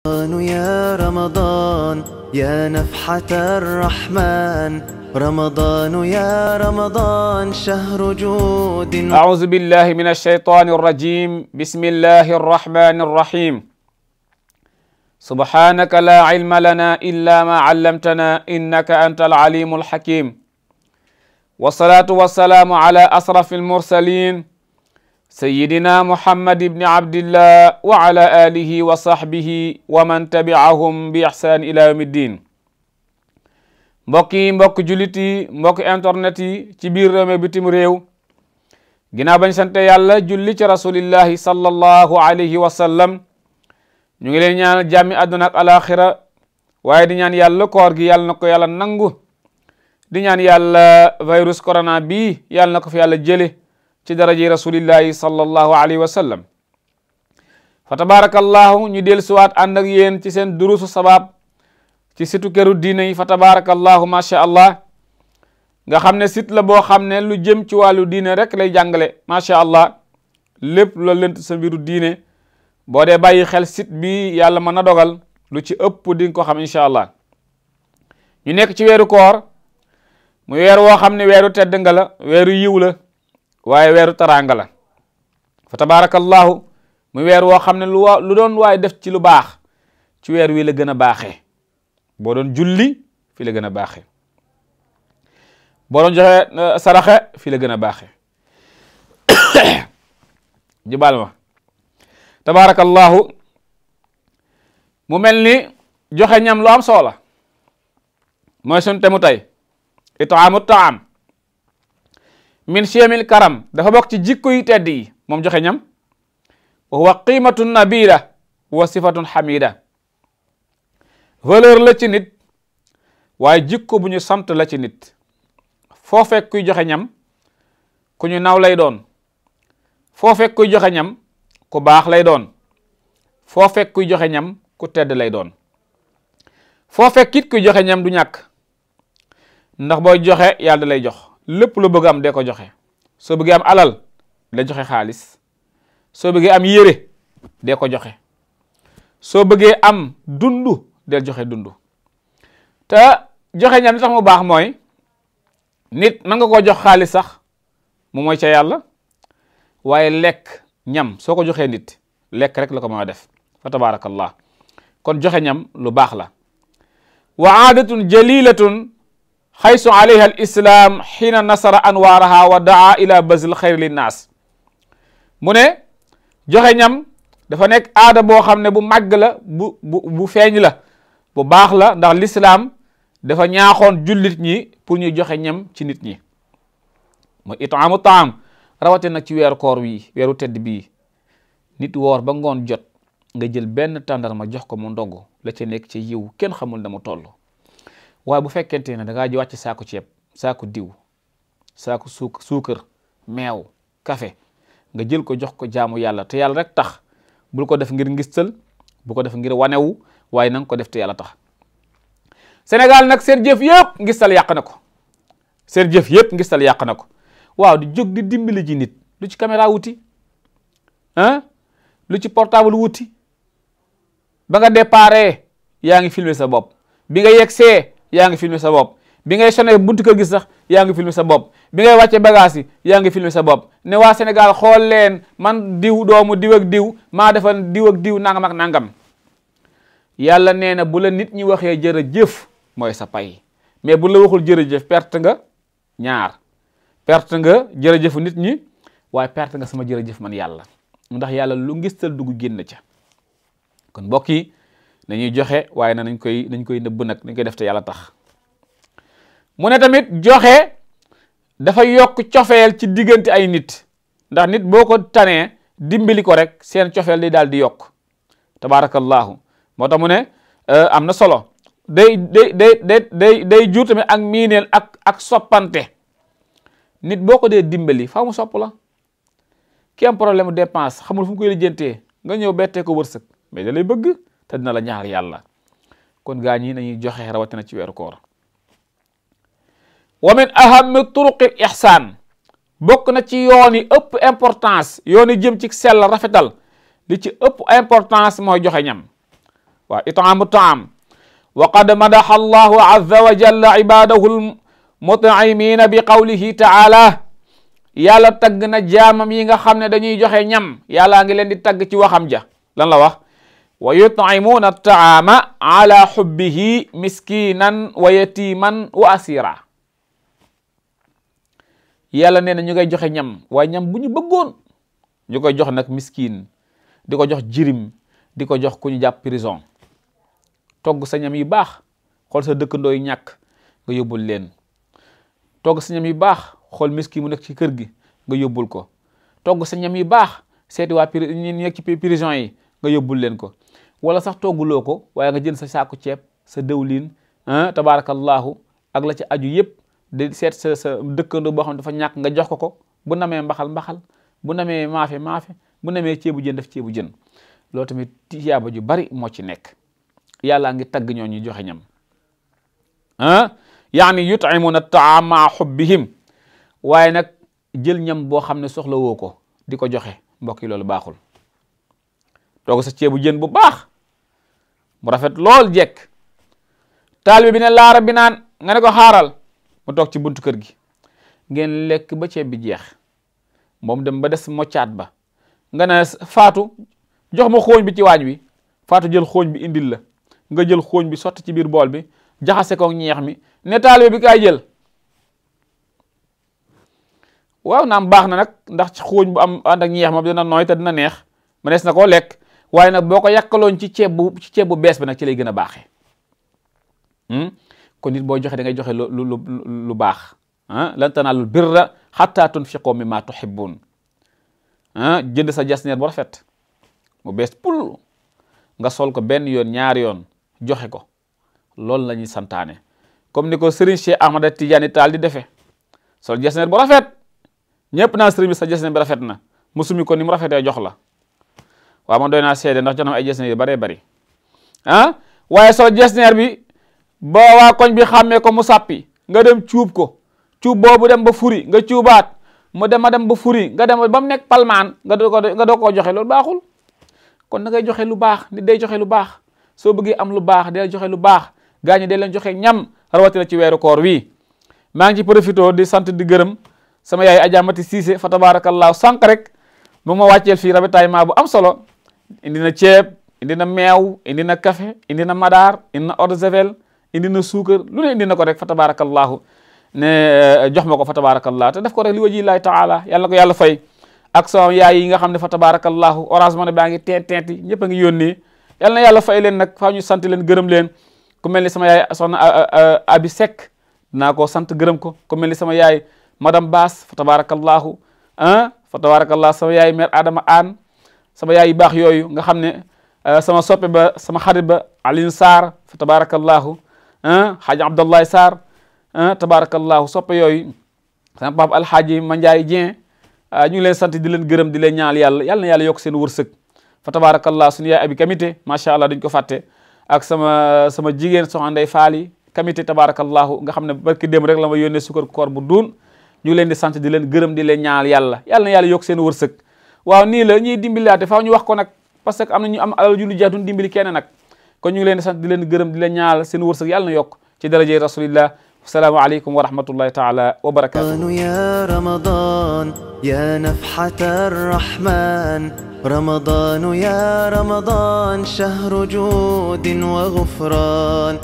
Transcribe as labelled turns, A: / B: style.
A: يا رمضان يا نفحة الرحمن رمضان يا رمضان شهر جود.
B: أعوذ بالله من الشيطان الرجيم. بسم الله الرحمن الرحيم. سبحانك لا علم لنا إلا ما علمتنا إنك أنت العليم الحكيم. والصلاة والسلام على أشرف المرسلين سيدنا محمد بن عبد الله وعلى آله وصحبه ومن تبعهم بإحسان إلى يوم الدين. mbokk jullit yi mbokk internet yi ci biir réew mi bitim réew, ginnaaw bañ sante yàlla julli ci rasulillahi sallallahu alayhi wa sallam, ñu ngi leen ñaanal jàmmi àdduna ak alaxira, waaye di ñaan yàlla koor gi yàlla na ko yàlla nangu, di ñaan yàlla virus corona bi yàlla na ko fi yàlla jële ci daraje rasulillahi sallallahu alayhi wa sallam. fa tabarakallahu ñu del suwaat ànd ak yéen ci seen durusu sabab ci situ këru diine yi. fa tabarakallahu masha allah, nga xam ne site la boo xam ne lu jëm ci wàllu diine rek lay jàngale masha allah. lépp la lënt sa mbiru diine boo dee bàyyi xel site bi yàlla mën na dogal lu ci ëpp di nga ko xam insha allah. ñu nekk ci weeru koor, mu weer woo xam ne weeru tedd nga la, weeru yiw la, waaye weeru taraanga la. fa tabarakallahu mu weer woo xam ne lu doon waaye def ci lu baax ci weer wi la gën a baaxee. boo doon julli fi la gën a baaxee, boo doon joxe saraxe fi la gën a baaxee. jubal ma tabarakallahu, mu mel ni joxe ñam lu am solo mooy sunu temu tey. itaamu taam min chemil karam, dafa bokk ci jikko yu tedd yi moom joxe ñam. wa huwa qimatun nabila wa sifatun hamida, valeur la ci nit waaye jikko bu ñu sant la ci nit. foo fekk kuy joxe ñam ku ñu naw lay doon, foo fekk kuy joxe ñam ku baax lay doon, foo fekk kuy joxe ñam ku tedd lay doon, foo fekk it kuy joxe ñam du ñàkk, ndax booy joxe yàlla da lay jox. lépp lu bëgg am dee ko joxe. soo bëggee am alal la joxe xaalis, soo bëggee am yére dee ko joxe, soo bëggee am dundu del joxe dundu. te joxe ñam li tax mu baax mooy nit mën nga koo jox xaalis sax mu mooy ca yàlla, waaye lekk ñam soo ko joxee nit lekk rek la ko mën a def. fa tabarakallah, kon joxe ñam lu baax la. wa aadatun jalilatun xaysu alayha al islam xiina nasara anwaaraha wa daa ila bazil xayri linnaas. mu ne joxe ñam dafa nekk aada boo xam ne bu màgg la, bu feeñ la, bu baax la, ndax lislaam dafa ñaaxoon jullit ñi pour ñuy joxe ñam ci nit ñi. mooy itaamu taam, rawate nag ci weeru koor wi, weeru tedd bii. nit woor ba ngoon jot nga jël benn tàndarma jox ko mu ndogu, la ca nekk ci yiw kenn xamul na mu toll. waaye bu fekkente ne da ngaa ji wàcc saaku ceeb, saaku diw, saaku suukar, meew, café, nga jël ko jox ko jaamu yàlla te yàlla rek tax, bul ko def ngir ngistal, bu ko def ngir wanewu, waaye na nga ko def te yàlla tax. Sénégal nag seen jëf yëpp ngistal yàq na ko, seen jëf yëpp ngistal yàq na ko. waaw di jóg di dimbali ji nit, lu ci caméra wuti lu ci portable wuti. ba nga déparé yaa ngi filmer sa bopp, bi nga yegsee yaa ngi filmer sa bopp, bi ngay sonné buntu kër gi sax yaa ngi filmer sa bopp, bi ngay wàcce bagage yi yaa ngi filmer sa bopp. ne waa Sénégal xool leen, man diw doomu diw ak diw maa defal diw ak diw nangam ak nangam. yàlla nee na bu la nit ñi waxee jërëjëf mooy sa pay, mais bu la waxul jërëjëf perte nga ñaar. perte nga jërëjëfu nit ñi, waaye perte nga sama jërëjëf man yàlla, ndax yàlla lu ngistal dugg génn ca. kon mbokk yi nañuy joxe, waaye nañ koy nëbb nag, nañ koy def te yàlla tax. mu ne tamit joxe dafa yokk cofeel ci diggante ay nit, ndax nit boo ko tanee dimbali ko rek seen cofeel day daal di yokk. tabarakallahu, moo tax mu ne am na solo. day jur tamit ak miineel ak soppante. nit boo ko dee dimbali faaw mu sopp la. ki am problème dépense xamul fu mu koy lijjantee, nga ñëw bettee ko wërsëg, mais da lay bëgg te dina la ñaar yàlla. kon gaa ñi nañuy joxe rawatina ci weeru koor. wa min ahami turuqil ihsaan, bokk na ci yoon yi ëpp importance, yoon yi jëm ci sell rafetal, li ci ëpp importance mooy joxe ñam. waaw itaamu taam wa qad madaxa allahu azza wa jalla ibadahu almut'imina bi qawlihi taala yàlla tagg na jaamam yi nga xam ne dañuy joxe ñam yàlla ngi leen di tagg ci waxam ja lan la wax wa yut'imuna at-ta'ama ala hubbihi miskinan wa yatiman wa asira yàlla nee na ñu ngay joxe ñam waaye ñam bu ñu bëggoon ñu koy jox nag miskin di ko jox jirim di ko jox ku ñu jàpp prison togg sa ñam yu baax xool sa dëkkandoo yi ñàkk nga yóbbul leen togg sa ñam yu baax xool miskin mu nekk ci kër gi nga yóbbul ko togg sa ñam yu baax seeti waa ñi nekk ci prison yi nga yóbbul leen ko wala sax togguloo ko waaye nga jël sa saaku ceeb sa dëwlin tabarakallahu ak la ci aju yëpp di seet sa dëkkandoo boo xam ne dafa ñàkk nga jox ko bu namee mbaxal bu namee maafe bu namee ceebu jën def ceebu jën loolu tamit tiyaaba ju bari moo ci nekk yàlla ngi tagg ñoo ñu joxe ñam yaani yut'imuna at-ta'ama ma'a hubbihim waaye nag jël ñam boo xam ne soxla woo ko di ko joxe mbokk yi loolu baaxul togg sa ceebu jën bu baax mu rafet lool jekk taalibe bi ne laara bi naan nga ne ko xaaral mu toog ci buntu kër gi ngeen lekk ba ceeb bi jeex moom dem ba des moccaat ba nga ne faatu jox ma xooñ bi ci waañ wi faatu jël xooñ bi indil la nga jël xooñ bi sotti ci biir bool bi jaxase ko ñeex mi ne taalibe bi kaay jël waaw naam baax na nag ndax ci xooñ bu am ànd ak ñeex ma dina nooy te dina neex mënees na koo lekk waaye nag boo ko yàkkaloon ci ceeb bu bees bi nag ci lay gën a baaxee kon nit boo joxe da ngay joxe lu baax lan tanaalul birra hatta tunfiqu mimma tuhibbun jënd sa jasneer bu rafet mu bees pul nga sol ko benn yoon ñaari yoon joxe ko loolu la ñuy santaane comme ni ko Serigne Cheikh Ahmada Tidiane Tall di defee sol jasneer bu rafet ñëpp naa Serigne bi sa jasneer bi rafet na mu sumi ko ni mu rafetee jox la waaw man doy naa seede ndax jox na ay jasneer yu baree bari waaye sol jasneer bi ba waa koñ bi xàmmee ko mu sàppi nga dem cuub ko cuub boobu dem ba furi nga cuubaat mu dem ba furi nga dem ba mu nekk palmaan nga doo koo joxe loolu baaxul kon da ngay joxe lu baax nit day joxe lu baax soo bëggee am lu baax day joxe lu baax gaañu day leen joxe ñam rawatina ci weeru koor wi maa ngi ci profité di sant di gërëm sama yaay Adja Mati Cissé fa tabarakallahu sànq rek mu ma wàcceel fii ravitaillement bu am solo indi na ceeb indi na meew indi na café indi na madaar indi na eau de javel indi na suukar lu ne indi na ko rek fa tabarakallahu ne jox ma ko fa tabarakallahu te def ko rek li wajillahi taala yàlla na ko yàlla fay ak sama yaay yi nga xam ne fa tabarakallahu Orange Money baa ngi teent yi ñëpp a ngi yónnee yàlla na yàlla fay leen nag faa ñu sant leen gërëm leen ku mel ni sama yaay soxna Abi Seck dinaa ko sant gërëm ko ku mel ni sama yaay madame Bass fa tabarakallahu fa tabarakallahu sama yaay mère Adama Anne sama yaay yu baax yooyu nga xam ne sama soppe ba sama xarit ba Aline Sarr fa tabarakallahu Hadj Abdoulaye Sarr tabarakallahu soppe yooyu sama papa Alhaaji Mandiaye Dieng ñu ngi leen sant di leen gërëm di leen ñaal yàlla na yàlla yokk seen wërsëg fa tabarakallah suñu yaay abi kamité macha allah dañ ko fàtte ak sama jigéen soxna Ndey Faali kamité tabarakallahu nga xam ne barki démb rek la ma yónnee sukar koor bu duun ñu ngi leen di sant di leen gërëm di leen ñaal yàlla na yàlla yokk seen wërsëg waaw nii la ñuy dimbililaate faaw ñu wax ko nag parce que am na ñu am alal ju ñu jeex duñ dimbali kenn nag kon ñu ngi leen di sant di leen gërëm di leen ñaal seen wërsëg yàlla na yokk ci darajey rasulillah السلام عليكم ورحمة الله تعالى وبركاته.
A: يا رمضان يا نفحة الرحمن رمضان يا رمضان شهر جود وغفران.